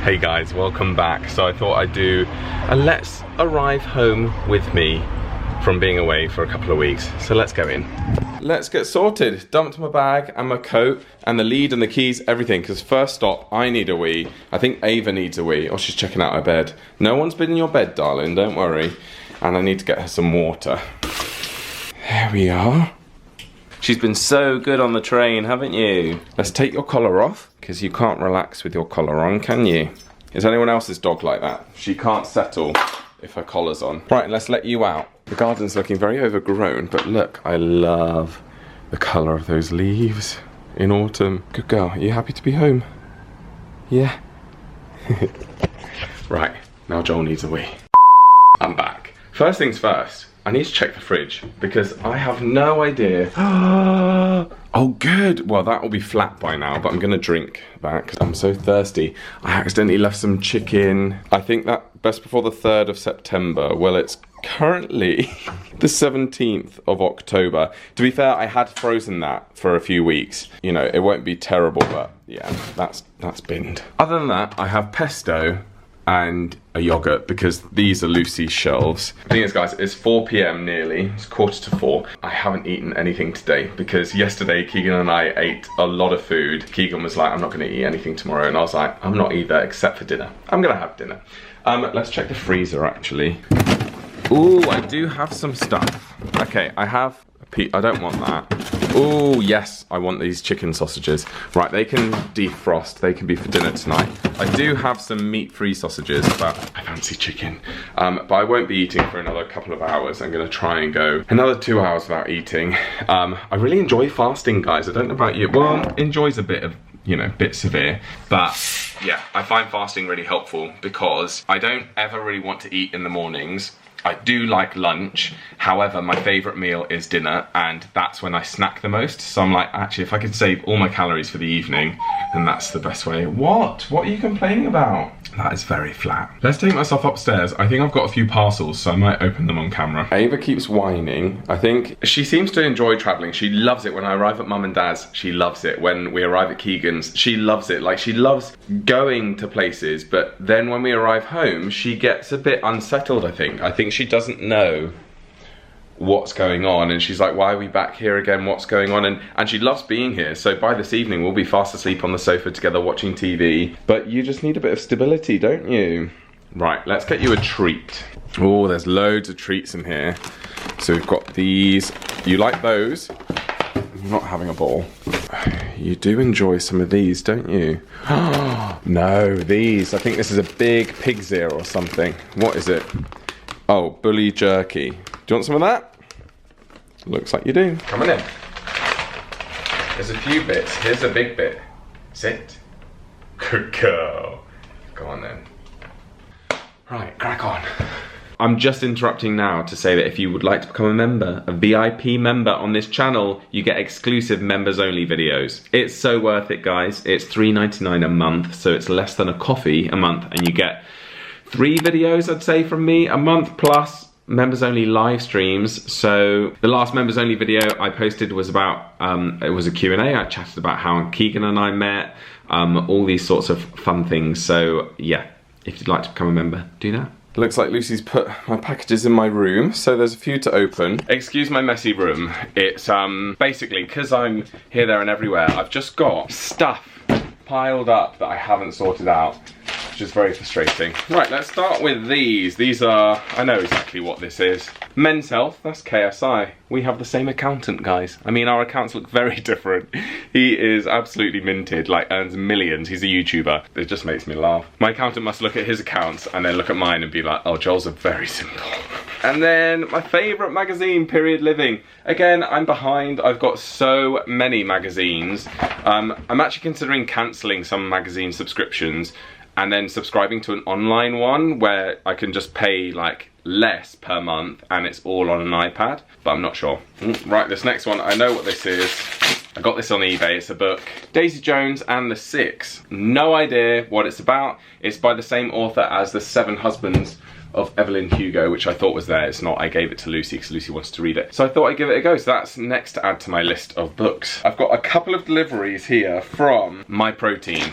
Hey guys, welcome back. So I thought I'd do a let's arrive home with me from being away for a couple of weeks. So let's go in. Let's get sorted. Dumped my bag and my coat and the lead and the keys, everything. Because first stop, I need a wee. I think Ava needs a wee. Oh, she's checking out her bed. No one's been in your bed, darling, don't worry. And I need to get her some water. There we are. She's been so good on the train, haven't you? Let's take your collar off, because you can't relax with your collar on, can you? Is anyone else's dog like that? She can't settle if her collar's on. Right, let's let you out. The garden's looking very overgrown, but look, I love the colour of those leaves in autumn. Good girl, are you happy to be home? Yeah? Right, now Joel needs a wee. I'm back. First things first. I need to check the fridge because I have no idea. Oh good, well that will be flat by now, but I'm gonna drink that because I'm so thirsty. I accidentally left some chicken. I think that best before the 3rd of September. Well, it's currently the 17th of October. To be fair, I had frozen that for a few weeks. You know, it won't be terrible, but yeah, that's binned. Other than that, I have pesto and a yogurt because these are Lucy's shelves. The thing is, guys, it's 4 p.m. nearly. It's 3:45. I haven't eaten anything today because yesterday Keegan and I ate a lot of food. Keegan was like, I'm not going to eat anything tomorrow, and I was like, I'm not either except for dinner. I'm going to have dinner. Let's check the freezer actually. Ooh, I do have some stuff. Okay, I have I don't want that. Oh yes, I want these chicken sausages. Right, they can defrost, they can be for dinner tonight. I do have some meat-free sausages, but I fancy chicken. But I won't be eating for another couple of hours. I'm gonna try and go another 2 hours without eating. I really enjoy fasting, guys. I don't know about you. Well, enjoy's a bit of, you know, bit severe, but yeah, I find fasting really helpful because I don't ever really want to eat in the mornings. I do like lunch, however my favourite meal is dinner, and that's when I snack the most. So I'm like, actually, if I could save all my calories for the evening, then that's the best way. What are you complaining about? That is very flat. Let's take myself upstairs. I think I've got a few parcels, so I might open them on camera. Ava keeps whining. I think she seems to enjoy travelling. She loves it when I arrive at mum and dad's. She loves it when we arrive at Keegan's. She loves it. Like, she loves going to places, but then when we arrive home, she gets a bit unsettled, I think. I think she doesn't know what's going on, and she's like, why are we back here again, what's going on? And she loves being here, so by this evening we'll be fast asleep on the sofa together watching TV. But you just need a bit of stability, don't you? Right, let's get you a treat. Oh, there's loads of treats in here. So we've got these. You like those? I'm not having a ball. You do enjoy some of these, don't you? No, these. I think this is a big pig's ear or something. What is it? Oh, bully jerky. Do you want some of that? Looks like you do. Come on in. There's a few bits. Here's a big bit. Sit. Good girl. Go on then. Right, crack on. I'm just interrupting now to say that if you would like to become a member, a VIP member on this channel, you get exclusive members only videos. It's so worth it, guys. It's $3.99 a month, so it's less than a coffee a month, and you get 3 videos, I'd say, from me a month, plus members only live streams. So the last members only video I posted was about, it was a Q&A. I chatted about how Keegan and I met, all these sorts of fun things. So yeah, if you'd like to become a member, do that. Looks like Lucy's put my packages in my room, so there's a few to open. Excuse my messy room. It's basically, because I'm here, there and everywhere, I've just got stuff piled up that I haven't sorted out, which is very frustrating. Right, let's start with these. These are, I know exactly what this is. Men's Health, that's KSI. We have the same accountant, guys. I mean, our accounts look very different. He is absolutely minted, like earns millions. He's a YouTuber. It just makes me laugh. My accountant must look at his accounts and then look at mine and be like, oh, Joel's are very simple. And then my favourite magazine, Period Living. Again, I'm behind. I've got so many magazines. I'm actually considering cancelling some magazine subscriptions and then subscribing to an online one where I can just pay like less per month and it's all on an iPad, but I'm not sure. Right, this next one, I know what this is. I got this on eBay. It's a book, Daisy Jones and the Six. No idea what it's about. It's by the same author as The 7 Husbands of Evelyn Hugo, which I thought was there. It's not. I gave it to Lucy because Lucy wanted to read it. So I thought I'd give it a go. So that's next to add to my list of books. I've got a couple of deliveries here from My Protein.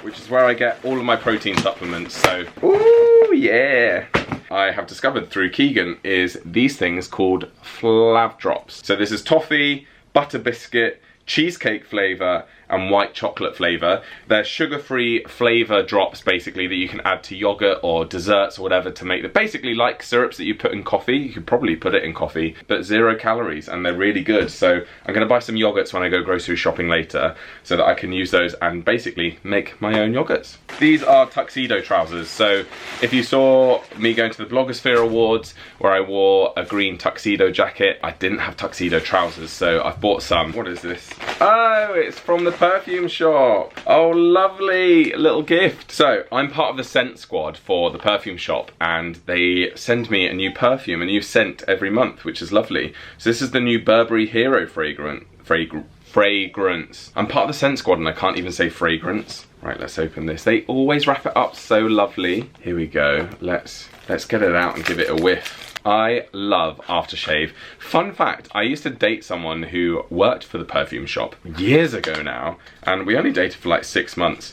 which is where I get all of my protein supplements. So, ooh, yeah. I have discovered through Keegan is these things called Flav Drops. So this is toffee, butter biscuit, cheesecake flavour and white chocolate flavour. They're sugar-free flavour drops basically that you can add to yogurt or desserts or whatever to make them basically like syrups that you put in coffee. You could probably put it in coffee, but 0 calories, and they're really good. So I'm going to buy some yogurts when I go grocery shopping later so that I can use those and basically make my own yogurts. These are tuxedo trousers. So if you saw me going to the Blogosphere Awards where I wore a green tuxedo jacket, I didn't have tuxedo trousers, so I've bought some. What is this? Oh, it's from the perfume shop. Oh, lovely little gift. So I'm part of the scent squad for the perfume shop, and they send me a new perfume, a new scent every month, which is lovely. So this is the new Burberry Hero fragrance. I'm part of the scent squad and I can't even say fragrance. Right, let's open this. They always wrap it up so lovely. Here we go. Let's get it out and give it a whiff. I love aftershave. Fun fact, I used to date someone who worked for the perfume shop years ago now, and we only dated for like 6 months.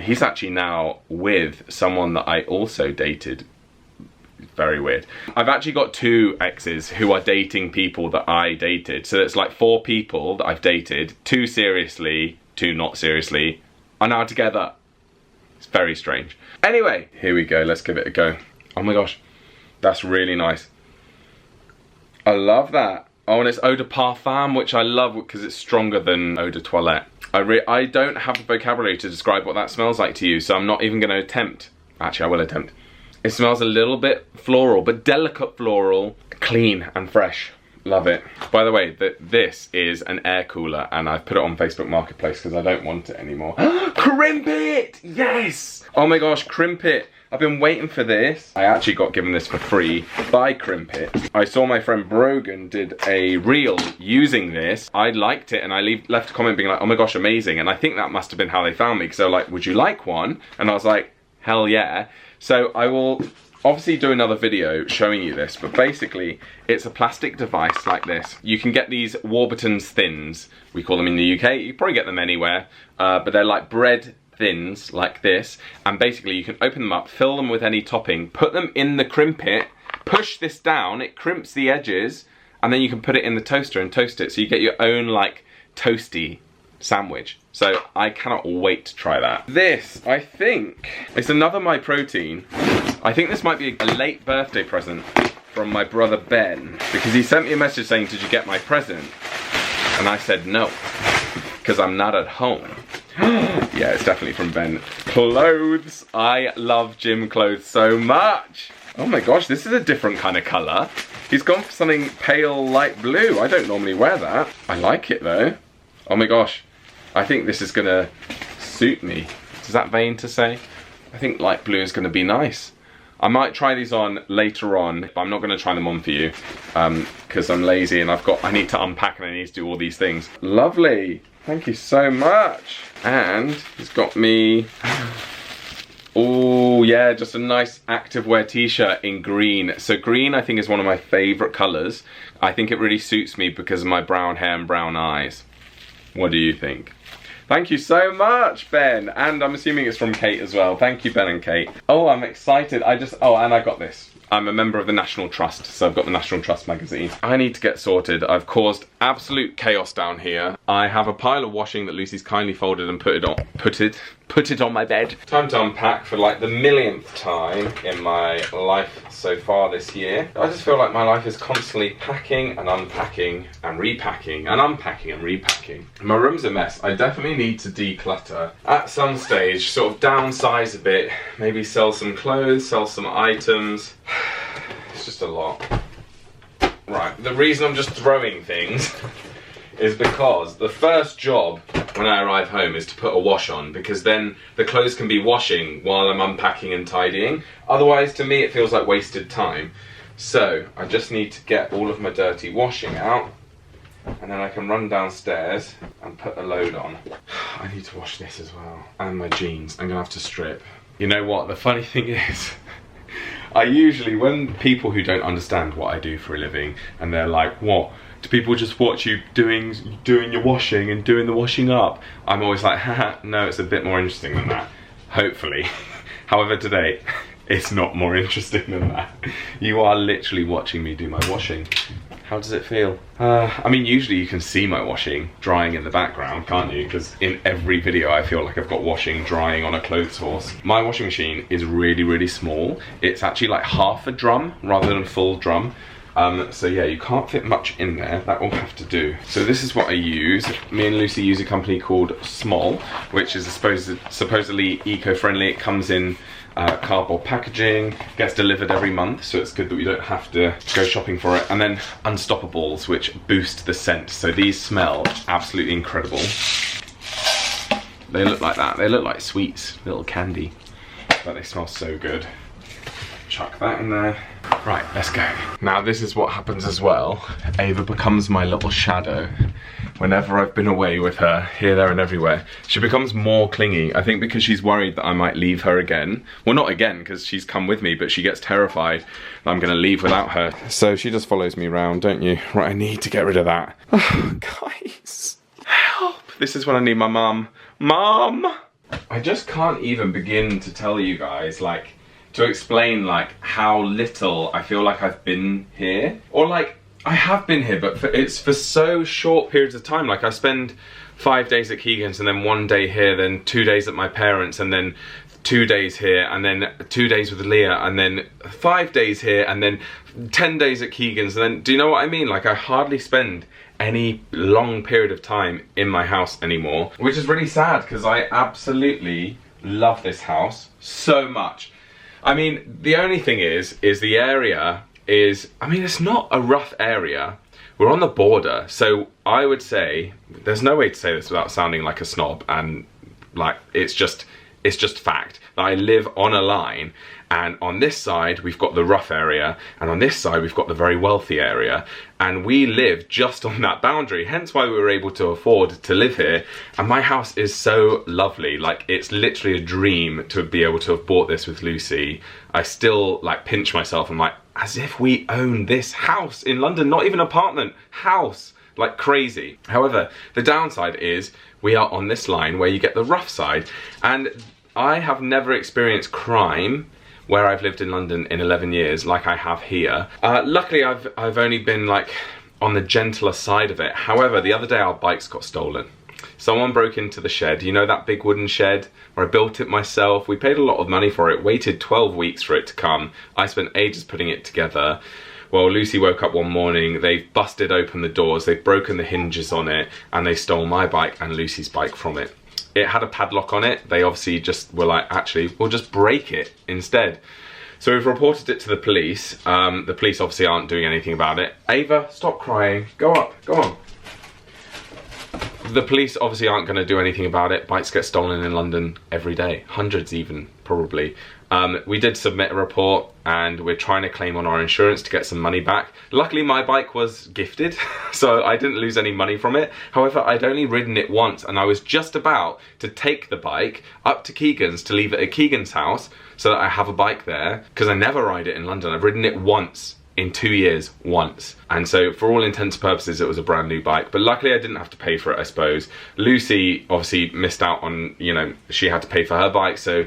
He's actually now with someone that I also dated. Very weird. I've actually got 2 exes who are dating people that I dated. So it's like 4 people that I've dated, 2 seriously, 2 not seriously, are now together. It's very strange. Anyway, here we go, let's give it a go. Oh my gosh. That's really nice. I love that. Oh, and it's eau de parfum, which I love because it's stronger than eau de toilette. I don't have the vocabulary to describe what that smells like to you, so I'm not even going to attempt. Actually, I will attempt. It smells a little bit floral, but delicate floral, clean and fresh. Love it. By the way, this is an air cooler, and I've put it on Facebook Marketplace because I don't want it anymore. Crimp it! Yes! Oh my gosh, Crimp it. I've been waiting for this. I actually got given this for free by Crimp it. I saw my friend Brogan did a reel using this. I liked it and I left a comment being like, oh my gosh, amazing. And I think that must have been how they found me, because they were like, would you like one? And I was like, hell yeah. So I will obviously do another video showing you this, but basically it's a plastic device like this. You can get these Warburton's Thins, we call them in the UK. You can probably get them anywhere, but they're like bread thins like this, and basically you can open them up, fill them with any topping, put them in the Crimp it, push this down, it crimps the edges, and then you can put it in the toaster and toast it, so you get your own like toasty sandwich. So I cannot wait to try that. This, I think, it's another My Protein. I think this might be a late birthday present from my brother Ben, because he sent me a message saying, did you get my present? And I said no, because I'm not at home. Yeah, it's definitely from Ben. Clothes. I love gym clothes so much. Oh my gosh, this is a different kind of colour. He's gone for something pale light blue. I don't normally wear that. I like it though. Oh my gosh. I think this is gonna suit me. Is that vain to say? I think light blue is gonna be nice. I might try these on later on, but I'm not gonna try them on for you because I'm lazy and I need to unpack and I need to do all these things. Lovely. Thank you so much. And he's got me, oh yeah, just a nice activewear t-shirt in green. So green I think is one of my favourite colours. I think it really suits me because of my brown hair and brown eyes. What do you think? Thank you so much, Ben. And I'm assuming it's from Kate as well. Thank you, Ben and Kate. Oh, I'm excited. Oh, and I got this. I'm a member of the National Trust, so I've got the National Trust magazine. I need to get sorted. I've caused absolute chaos down here. I have a pile of washing that Lucy's kindly folded and put it on my bed. Time to unpack for like the millionth time in my life so far this year. I just feel like my life is constantly packing and unpacking and repacking and unpacking and repacking. My room's a mess. I definitely need to declutter. At some stage, sort of downsize a bit, maybe sell some clothes, sell some items. It's just a lot. Right, the reason I'm just throwing things is because the first job when I arrive home is to put a wash on, because then the clothes can be washing while I'm unpacking and tidying. Otherwise, to me, it feels like wasted time. So I just need to get all of my dirty washing out, and then I can run downstairs and put a load on. I need to wash this as well, and my jeans. I'm gonna have to strip. You know what, the funny thing is, I usually, when people who don't understand what I do for a living, and they're like, what? Do people just watch you doing your washing and doing the washing up? I'm always like, haha, no, it's a bit more interesting than that. hopefully. However, today, it's not more interesting than that. You are literally watching me do my washing. How does it feel? I mean, usually you can see my washing drying in the background, can't you? Because in every video I feel like I've got washing drying on a clothes horse. My washing machine is really, really small. It's actually like half a drum rather than a full drum. So yeah, you can't fit much in there. That will have to do. So this is what I use. Me and Lucy use a company called Small, which is supposedly eco-friendly. It comes in cardboard packaging, gets delivered every month, so it's good that we don't have to go shopping for it. And then Unstoppables, which boost the scent. So these smell absolutely incredible. They look like that. They look like sweets, little candy, but they smell so good. Chuck that in there. Right, let's go. Now this is what happens as well. Ava becomes my little shadow. Whenever I've been away with her, here, there and everywhere, she becomes more clingy. I think because she's worried that I might leave her again. Well, not again, because she's come with me, but she gets terrified that I'm gonna leave without her. So she just follows me around, don't you? Right, I need to get rid of that. Oh, guys, help. This is when I need my mum. Mum! I just can't even begin to tell you guys, like, to explain like how little I feel like I've been here. Or like, I have been here, but it's for so short periods of time. Like I spend 5 days at Keegan's and then 1 day here, then 2 days at my parents, and then 2 days here, and then 2 days with Leah, and then 5 days here, and then 10 days at Keegan's, and then, do you know what I mean? Like I hardly spend any long period of time in my house anymore, which is really sad because I absolutely love this house so much. I mean, the only thing is the area is, I mean, it's not a rough area. We're on the border, so I would say, there's no way to say this without sounding like a snob, and like, it's just fact. I live on a line, and on this side we've got the rough area, and on this side we've got the very wealthy area, and we live just on that boundary, hence why we were able to afford to live here. And my house is so lovely. Like, it's literally a dream to be able to have bought this with Lucy. I still like pinch myself, and like, as if we own this house in London, not even apartment, house, like crazy. However, the downside is we are on this line where you get the rough side, and I have never experienced crime where I've lived in London in 11 years like I have here. Luckily I've only been like on the gentler side of it. However, the other day our bikes got stolen. Someone broke into the shed, you know that big wooden shed where I built it myself. We paid a lot of money for it, waited 12 weeks for it to come. I spent ages putting it together. Well, Lucy woke up one morning, they've busted open the doors, they've broken the hinges on it, and they stole my bike and Lucy's bike from it. It had a padlock on it. They obviously just were like, actually, we'll just break it instead. So we've reported it to the police. The police obviously aren't doing anything about it. Ava, stop crying. Go up, go on. The police obviously aren't going to do anything about it. Bikes get stolen in London every day. Hundreds even, probably. We did submit a report and we're trying to claim on our insurance to get some money back. Luckily my bike was gifted, so I didn't lose any money from it. However, I'd only ridden it once, and I was just about to take the bike up to Keegan's to leave it at Keegan's house so that I have a bike there, because I never ride it in London. I've ridden it once in 2 years, once. And so for all intents and purposes it was a brand new bike, but luckily I didn't have to pay for it, I suppose. Lucy obviously missed out on, you know, she had to pay for her bike, so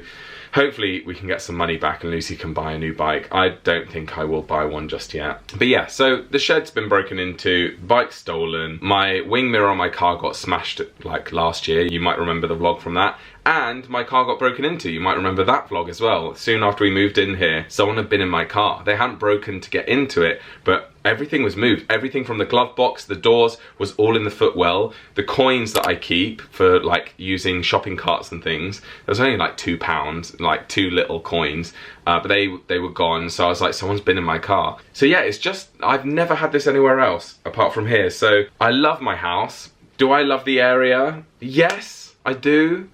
hopefully we can get some money back and Lucy can buy a new bike. I don't think I will buy one just yet. But yeah, so the shed's been broken into, bike stolen, my wing mirror on my car got smashed like last year, you might remember the vlog from that, and my car got broken into, you might remember that vlog as well. Soon after we moved in here, someone had been in my car. They hadn't broken to get into it, but everything was moved. Everything from the glove box, the doors, was all in the footwell. The coins that I keep for like using shopping carts and things, there was only like £2, like 2 little coins, but they were gone. So I was like, someone's been in my car. So yeah, it's just, I've never had this anywhere else apart from here. So I love my house. Do I love the area? Yes, I do.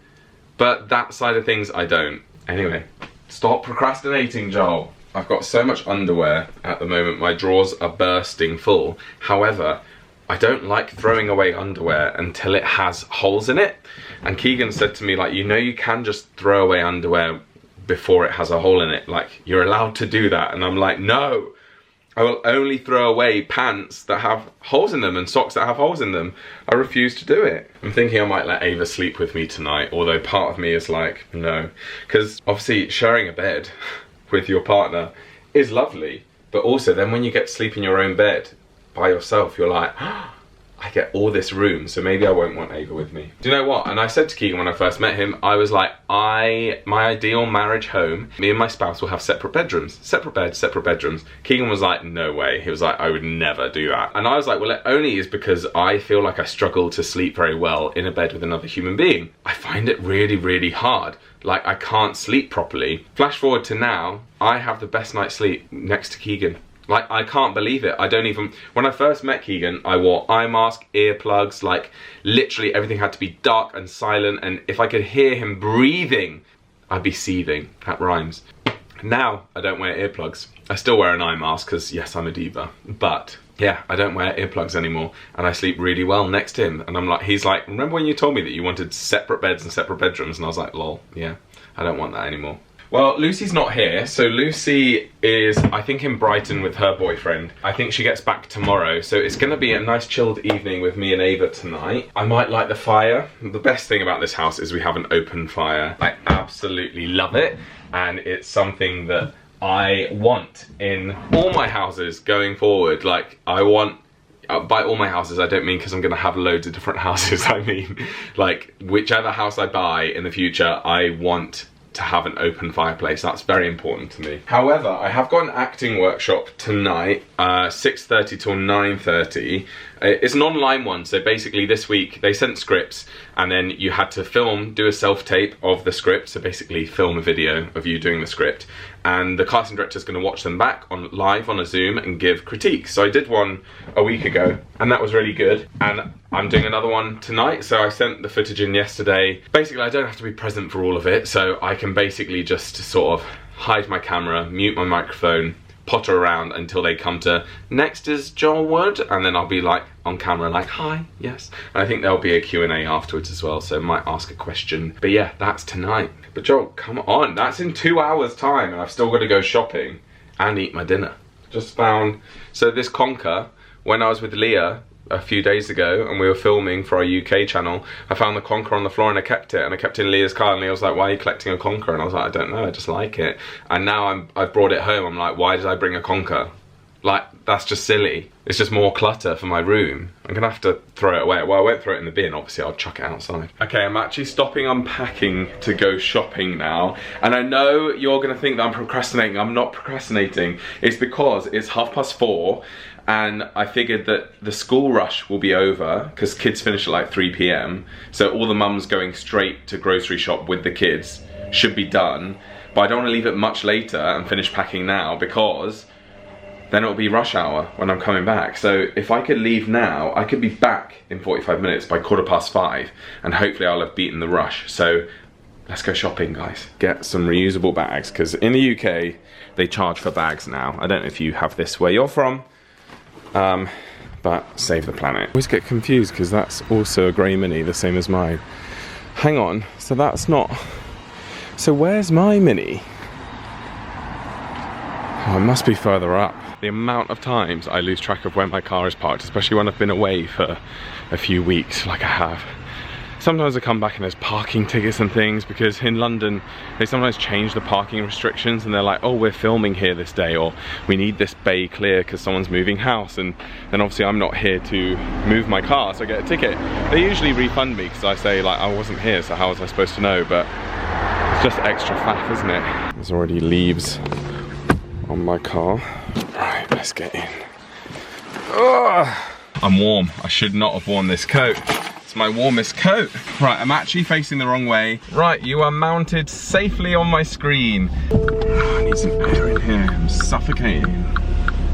But that side of things, I don't. Anyway, stop procrastinating, Joel. I've got so much underwear at the moment, my drawers are bursting full. However, I don't like throwing away underwear until it has holes in it. And Keegan said to me, like, you know, you can just throw away underwear before it has a hole in it. Like, you're allowed to do that. And I'm like, no, I will only throw away pants that have holes in them and socks that have holes in them. I refuse to do it. I'm thinking I might let Ava sleep with me tonight, although part of me is like, no. Because obviously sharing a bed with your partner is lovely, but also then when you get to sleep in your own bed by yourself, you're like, oh, I get all this room, so maybe I won't want Ava with me. Do you know what? And I said to Keegan when I first met him, I was like, my ideal marriage home, me and my spouse will have separate bedrooms, separate beds, separate bedrooms. Keegan was like, no way. He was like, I would never do that. And I was like, well, it only is because I feel like I struggle to sleep very well in a bed with another human being. I find it really, really hard. Like, I can't sleep properly. Flash forward to now, I have the best night's sleep next to Keegan. Like, I can't believe it. I don't even... When I first met Keegan, I wore eye mask, earplugs, like, literally everything had to be dark and silent, and if I could hear him breathing, I'd be seething. That rhymes. Now, I don't wear earplugs. I still wear an eye mask, because, yes, I'm a diva. But, yeah, I don't wear earplugs anymore, and I sleep really well next to him. And I'm like, he's like, remember when you told me that you wanted separate beds and separate bedrooms? And I was like, lol, yeah, I don't want that anymore. Well, Lucy's not here, so Lucy is, I think, in Brighton with her boyfriend. I think she gets back tomorrow, so it's gonna be a nice chilled evening with me and Ava tonight. I might light the fire. The best thing about this house is we have an open fire. I absolutely love it, and it's something that I want in all my houses going forward. Like, I want... by all my houses, I don't mean because I'm going to have loads of different houses. I mean, like, whichever house I buy in the future, I want to have an open fireplace. That's very important to me. However, I have got an acting workshop tonight, 6:30 till 9:30. It's an online one, so basically this week they sent scripts and then you had to film, do a self-tape of the script, so basically film a video of you doing the script, and the casting director's going to watch them back on live on a Zoom and give critiques. So I did one a week ago and that was really good, and I'm doing another one tonight, so I sent the footage in yesterday. Basically I don't have to be present for all of it, so I can basically just sort of hide my camera, mute my microphone, potter around until they come to next is Joel Wood, and then I'll be like on camera like, hi, yes. And I think there'll be a Q&A afterwards as well, so I might ask a question. But yeah, that's tonight. But Joel, come on, that's in 2 hours time and I've still got to go shopping and eat my dinner. Just found, so this conker, when I was with Leah a few days ago and we were filming for our UK channel, I found the conker on the floor and I kept it, and I kept it in Leah's car, and Leah was like, why are you collecting a conker? And I was like, I don't know, I just like it. And now I've brought it home, I'm like, why did I bring a conker? Like, that's just silly. It's just more clutter for my room. I'm gonna have to throw it away. Well, I won't throw it in the bin, obviously I'll chuck it outside. Okay, I'm actually stopping unpacking to go shopping now. And I know you're gonna think that I'm procrastinating. I'm not procrastinating. It's because it's 4:30 and I figured that the school rush will be over because kids finish at like 3 PM. So all the mums going straight to grocery shop with the kids should be done. But I don't want to leave it much later and finish packing now, because then it'll be rush hour when I'm coming back. So if I could leave now, I could be back in 45 minutes by 5:15, and hopefully I'll have beaten the rush. So let's go shopping, guys. Get some reusable bags, because in the UK, they charge for bags now. I don't know if you have this where you're from, but save the planet. I always get confused because that's also a grey Mini, the same as mine. Hang on, so that's not... So where's my Mini? Oh, it must be further up. The amount of times I lose track of where my car is parked, especially when I've been away for a few weeks, like I have. Sometimes I come back and there's parking tickets and things, because in London they sometimes change the parking restrictions and they're like, oh, we're filming here this day, or we need this bay clear because someone's moving house, and then obviously I'm not here to move my car, so I get a ticket. They usually refund me because I say like, I wasn't here, so how was I supposed to know? But it's just extra faff, isn't it? There's already leaves on my car. Right, let's get in. Ugh. I'm warm. I should not have worn this coat. It's my warmest coat. Right, I'm actually facing the wrong way. Right, you are mounted safely on my screen. I need some air in here. I'm suffocating.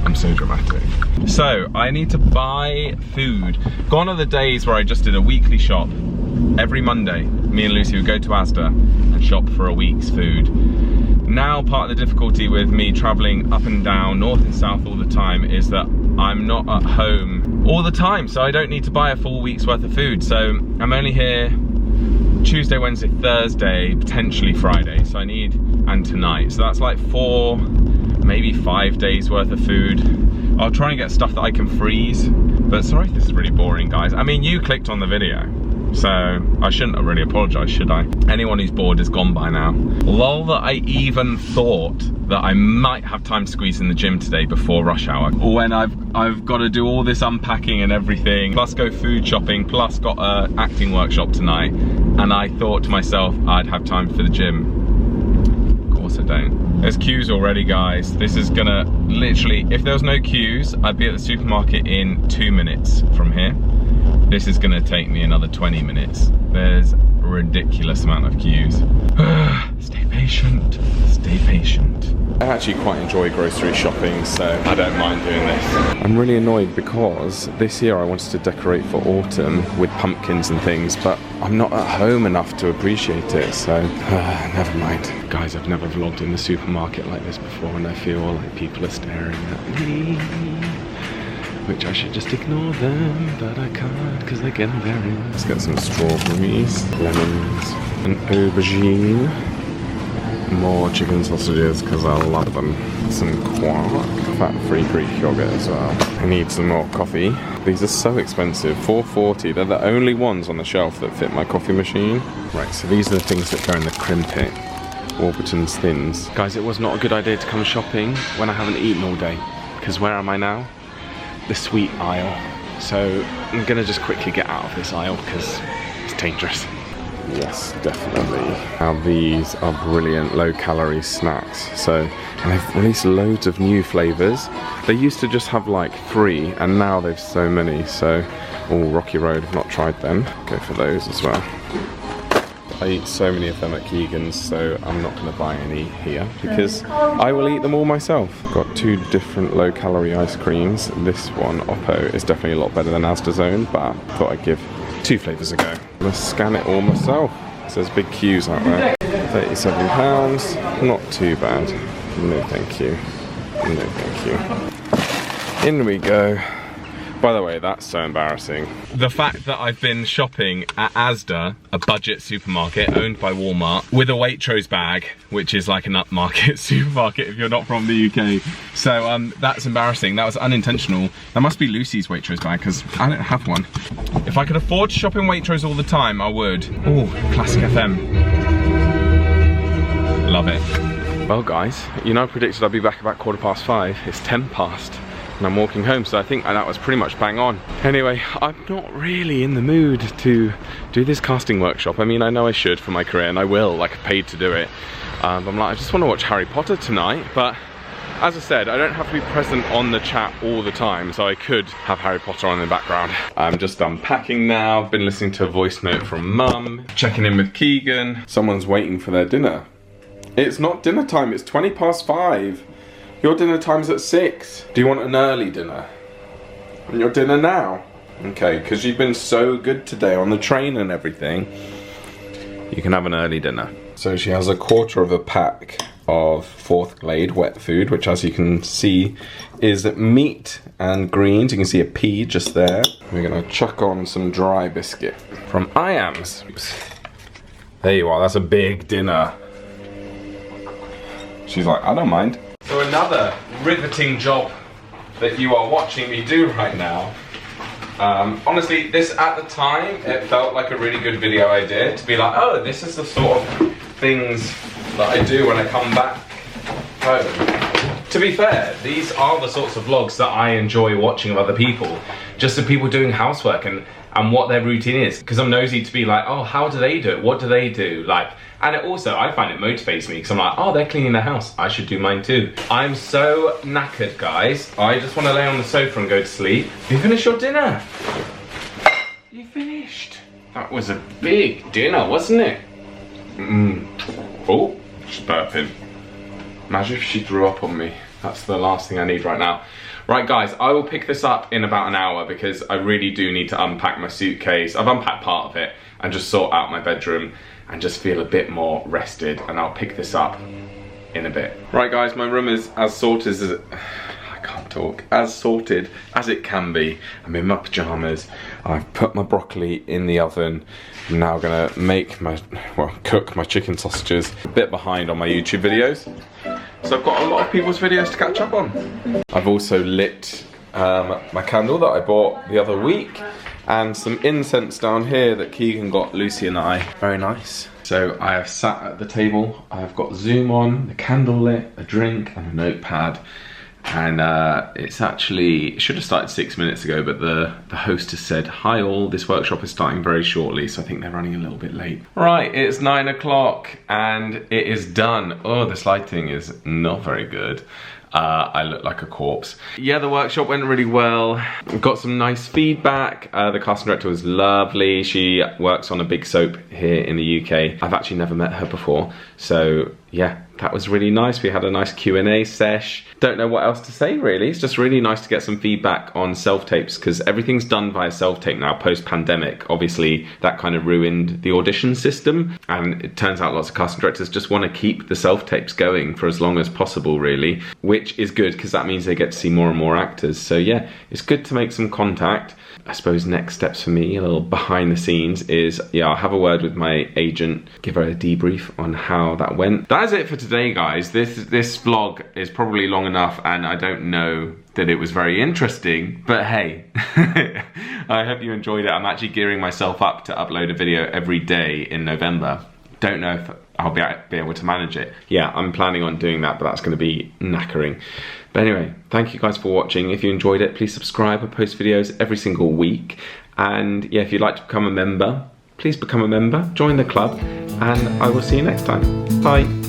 I'm so dramatic. So, I need to buy food. Gone are the days where I just did a weekly shop. Every Monday, me and Lucy would go to Asda and shop for a week's food. Now, part of the difficulty with me traveling up and down, north and south all the time, is that I'm not at home all the time, so I don't need to buy a full week's worth of food. So I'm only here Tuesday, Wednesday, Thursday, potentially Friday, so I need, and tonight. So that's like four maybe 5 days worth of food. I'll try and get stuff that I can freeze. But sorry if this is really boring, guys. I mean, you clicked on the video, so I shouldn't really apologise, should I? Anyone who's bored is gone by now. Lol that I even thought that I might have time to squeeze in the gym today before rush hour, when I've got to do all this unpacking and everything, plus go food shopping, plus got an acting workshop tonight, and I thought to myself I'd have time for the gym. Of course I don't. There's queues already, guys. This is gonna literally, if there was no queues, I'd be at the supermarket in 2 minutes from here. This is gonna take me another 20 minutes. There's a ridiculous amount of queues. Stay patient, stay patient. I actually quite enjoy grocery shopping, so I don't mind doing this. I'm really annoyed because this year I wanted to decorate for autumn with pumpkins and things, but I'm not at home enough to appreciate it, so never mind. Guys, I've never vlogged in the supermarket like this before, and I feel like people are staring at me. Which I should just ignore them, but I can't because they're getting very... Let's get some strawberries, lemons, an aubergine, more chicken sausages because I love them, some quark, fat-free Greek yogurt as well. I need some more coffee. These are so expensive, $4.40. They're the only ones on the shelf that fit my coffee machine. Right, so these are the things that go in the crimpet. Warburton's Thins. Guys, it was not a good idea to come shopping when I haven't eaten all day, because where am I now? The sweet aisle. So I'm gonna just quickly get out of this aisle because it's dangerous. Yes, definitely. Now these are brilliant low-calorie snacks. So, and they've released loads of new flavors. They used to just have like 3, and now they've so many. So, Rocky Road, I've not tried them. Go for those as well. I eat so many of them at Keegan's, so I'm not going to buy any here because I will eat them all myself. Got 2 different low-calorie ice creams. This one, Oppo, is definitely a lot better than Asda's own, but I thought I'd give 2 flavours a go. I'm going to scan it all myself. So there's big queues out there. £37, not too bad. No thank you. No thank you. In we go. By the way, that's so embarrassing. The fact that I've been shopping at Asda, a budget supermarket owned by Walmart, with a Waitrose bag, which is like an upmarket supermarket if you're not from the UK. So that's embarrassing. That was unintentional. That must be Lucy's Waitrose bag because I don't have one. If I could afford to shop in Waitrose all the time, I would. Oh, classic FM. Love it. Well guys, you know I predicted I'd be back about 5:15. It's 10 past. And I'm walking home, so I think that was pretty much bang on. Anyway, I'm not really in the mood to do this casting workshop. I mean, I know I should for my career, and I will, like, paid to do it. I'm like, I just want to watch Harry Potter tonight, but as I said, I don't have to be present on the chat all the time, so I could have Harry Potter on in the background. I'm just unpacking now. I've been listening to a voice note from Mum, checking in with Keegan. Someone's waiting for their dinner. It's not dinner time, it's 5:20. Your dinner time's at 6. Do you want an early dinner? And your dinner now? Okay, because you've been so good today on the train and everything, you can have an early dinner. So she has a 1/4 pack of 4th Glade wet food, which as you can see is meat and greens. You can see a pea just there. We're gonna chuck on some dry biscuit from IAMS. There you are, that's a big dinner. She's like, I don't mind. So another riveting job that you are watching me do right now. Honestly, this at the time, it felt like a really good video idea to be like, oh, this is the sort of things that I do when I come back home. To be fair, these are the sorts of vlogs that I enjoy watching of other people. Just of people doing housework and what their routine is. Because I'm nosy to be like, oh, how do they do it? What do they do? Like, and it also, I find it motivates me because I'm like, oh, they're cleaning their house. I should do mine too. I'm so knackered, guys. I just want to lay on the sofa and go to sleep. You finished your dinner? You finished? That was a big dinner, wasn't it? Oh, she's burping. Imagine if she threw up on me. That's the last thing I need right now. Right guys, I will pick this up in about an hour because I really do need to unpack my suitcase. I've unpacked part of it and just sort out my bedroom and just feel a bit more rested, and I'll pick this up in a bit. Right guys, my room is as sorted as I can't talk. As sorted as it can be. I'm in my pajamas. I've put my broccoli in the oven. I'm now gonna make my, well, cook my chicken sausages. A bit behind on my YouTube videos. So I've got a lot of people's videos to catch up on. I've also lit my candle that I bought the other week, and some incense down here that Keegan got Lucy and I. Very nice. So I have sat at the table, I've got Zoom on, the candle lit, a drink and a notepad. And it's actually, it should have started 6 minutes ago, but the host has said, hi all, this workshop is starting very shortly, so I think they're running a little bit late. Right, it's 9 o'clock and it is done. Oh, this lighting is not very good. I look like a corpse. Yeah, the workshop went really well. Got some nice feedback. The casting director was lovely. She works on a big soap here in the UK. I've actually never met her before. So yeah, that was really nice. We had a nice Q&A sesh. Don't know what else to say really. It's just really nice to get some feedback on self-tapes, because everything's done via self-tape now post-pandemic. Obviously that kind of ruined the audition system, and it turns out lots of casting directors just want to keep the self-tapes going for as long as possible really, which is good because that means they get to see more and more actors. So yeah, it's good to make some contact. I suppose next steps for me, a little behind the scenes, is yeah, I'll have a word with my agent, give her a debrief on how that went. That is it for today, guys. This vlog is probably long enough, and I don't know that it was very interesting, but hey, I hope you enjoyed it. I'm actually gearing myself up to upload a video every day in November. Don't know if I'll be able to manage it. Yeah, I'm planning on doing that, but that's going to be knackering. But anyway, thank you guys for watching. If you enjoyed it, please subscribe. I post videos every single week. And yeah, if you'd like to become a member, please become a member, join the club, and I will see you next time. Bye.